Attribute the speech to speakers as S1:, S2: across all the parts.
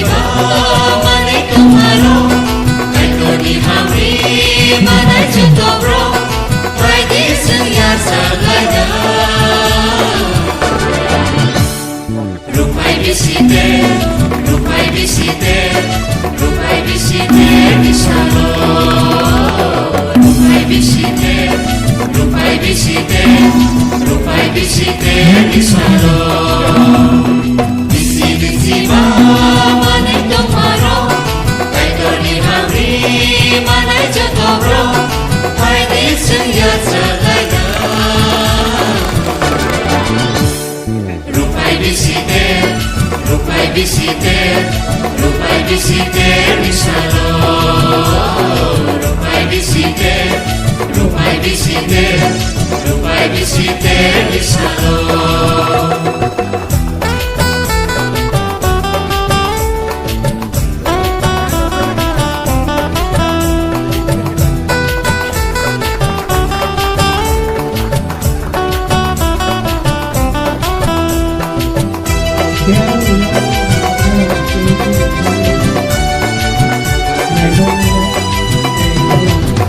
S1: ziwa manai tomaro kai koni hamri manai chutobro hai disung ya salada rupai bisite bisalo rupai bisite bisalo bisi ba manai tomaro kai koni hamri manai chutobro hai disung ya salada rupai bisite bisalo rupai bisite bisalo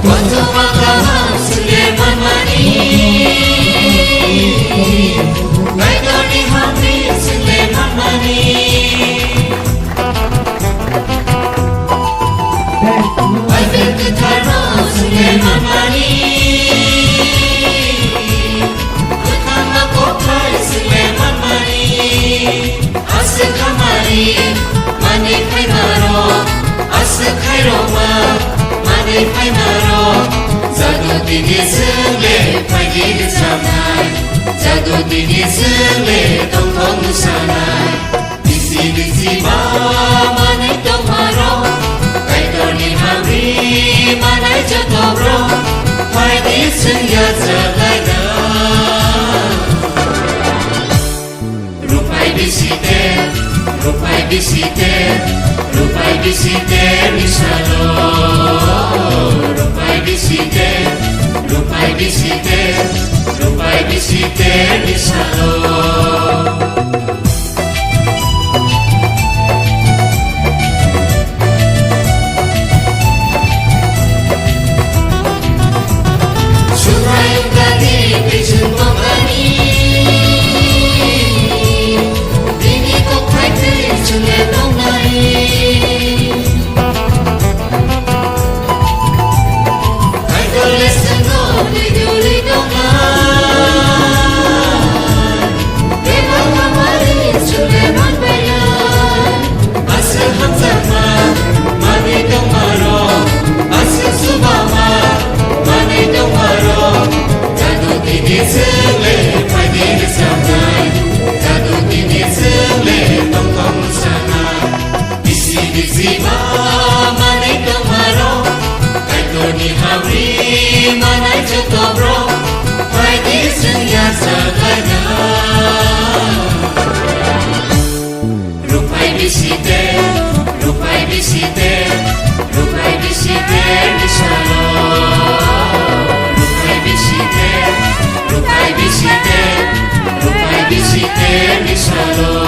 S1: Waktu makan Suleman mani Kai koni hamri Suleman mani Kai berketaro Suleman mani Kutama kokai Suleman mani Asik kamari Mani kai maro Asik kai roma Mani kai maro Jadu dini sele pagi samai Jadu dini sele tong tong sanai Bisi ba manai tomaro Kai koni hamri manai chutobro Hai disung ya salada Rupai bisite bisalo rupai bisite bisalo Surayung gadi bijung bongani Dini kok hai chule bongani Hai goles no liduli dongan Deva kamari chule bongbayan Asal hamzama mani tomaro Asal subama mani tomaro Jadu dini sele pagi samai Jadu dini sele tong tong sanai Bisi ba manai tomaro Kai koni hamri manai chutobro Hai disung ya salada Rupai bisite bisalo Rupai bisite bisalo